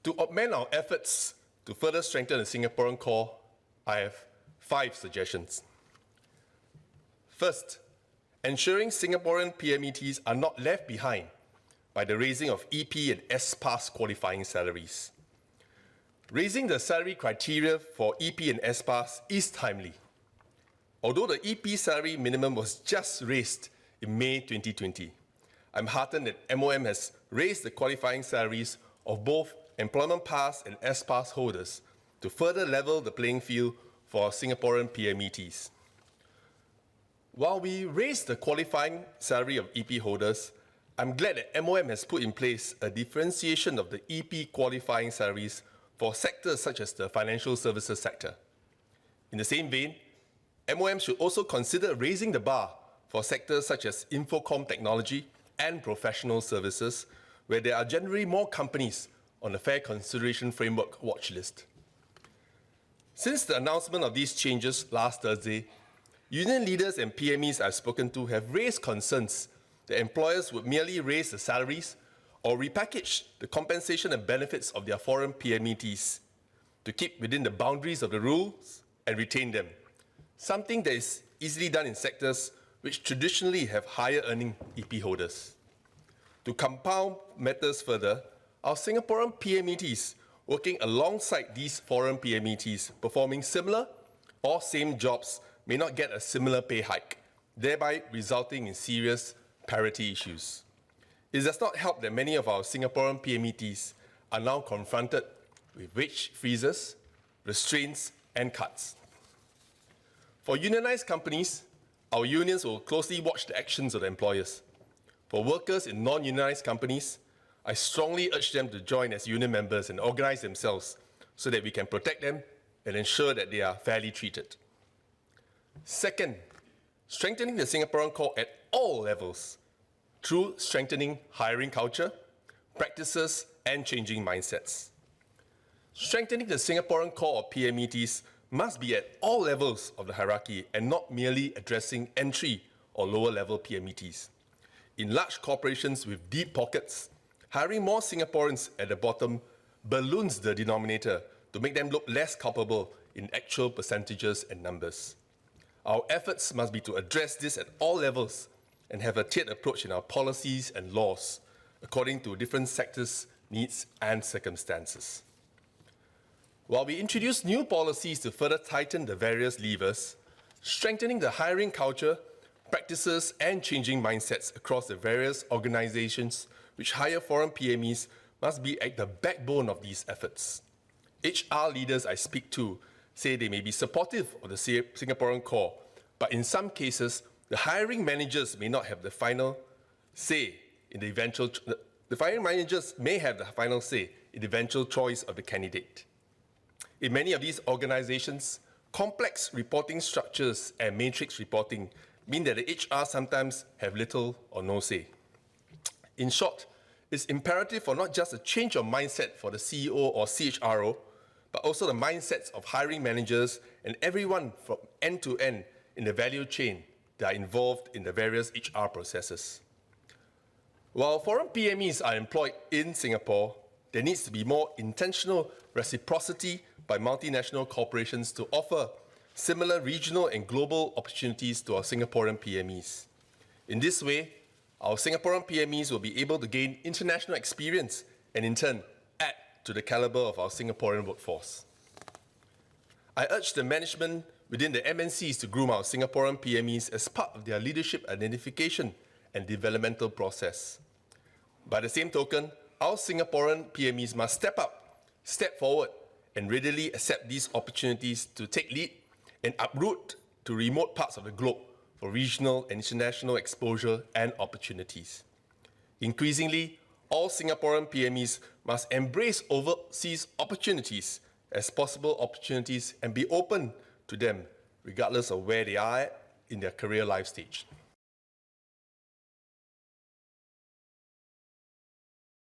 To augment our efforts to further strengthen the Singaporean core, I have 5 suggestions. First, ensuring Singaporean PMETs are not left behind by the raising of EP and S-Pass qualifying salaries. Raising the salary criteria for EP and S-Pass is timely. Although the EP salary minimum was just raised in May 2020, I'm heartened that MOM has raised the qualifying salaries of both Employment Pass and S-Pass holders to further level the playing field for Singaporean PMETs. While we raised the qualifying salary of EP holders, I'm glad that MOM has put in place a differentiation of the EP qualifying salaries for sectors such as the financial services sector. In the same vein, MOM should also consider raising the bar for sectors such as infocom technology and professional services, where there are generally more companies on the Fair Consideration Framework watch list. Since the announcement of these changes last Thursday, union leaders and PMEs I've spoken to have raised concerns that employers would merely raise the salaries or repackage the compensation and benefits of their foreign PMETs to keep within the boundaries of the rules and retain them, something that is easily done in sectors which traditionally have higher earning EP holders. To compound matters further, our Singaporean PMETs working alongside these foreign PMETs performing similar or same jobs may not get a similar pay hike, thereby resulting in serious parity issues. It does not help that many of our Singaporean PMETs are now confronted with wage freezes, restraints, and cuts. For unionized companies, our unions will closely watch the actions of the employers. For workers in non-unionized companies, I strongly urge them to join as union members and organize themselves so that we can protect them and ensure that they are fairly treated. Second, strengthening the Singaporean core at all levels through strengthening hiring culture, practices, and changing mindsets. Strengthening the Singaporean core of PMETs must be at all levels of the hierarchy and not merely addressing entry or lower level PMETs. In large corporations with deep pockets, hiring more Singaporeans at the bottom balloons the denominator to make them look less culpable in actual percentages and numbers. Our efforts must be to address this at all levels and have a tiered approach in our policies and laws according to different sectors' needs and circumstances. While we introduce new policies to further tighten the various levers, strengthening the hiring culture, practices, and changing mindsets across the various organizations which hire foreign PMEs must be at the backbone of these efforts. HR leaders I speak to say they may be supportive of the Singaporean core, but in some cases, the hiring managers may not have the final say in the eventual. The hiring managers may have the final say in the eventual choice of the candidate. In many of these organizations, complex reporting structures and matrix reporting mean that the HR sometimes have little or no say. In short, it's imperative for not just a change of mindset for the CEO or CHRO, but also the mindsets of hiring managers and everyone from end to end in the value chain that are involved in the various HR processes. While foreign PMEs are employed in Singapore, there needs to be more intentional reciprocity by multinational corporations to offer similar regional and global opportunities to our Singaporean PMEs. In this way, our Singaporean PMEs will be able to gain international experience and in turn add to the caliber of our Singaporean workforce. I urge the management within the MNCs to groom our Singaporean PMEs as part of their leadership identification and developmental process. By the same token, our Singaporean PMEs must step up, step forward, and readily accept these opportunities to take lead and uproot to remote parts of the globe for regional and international exposure and opportunities. Increasingly, all Singaporean PMEs must embrace overseas opportunities as possible opportunities and be open to them regardless of where they are in their career life stage.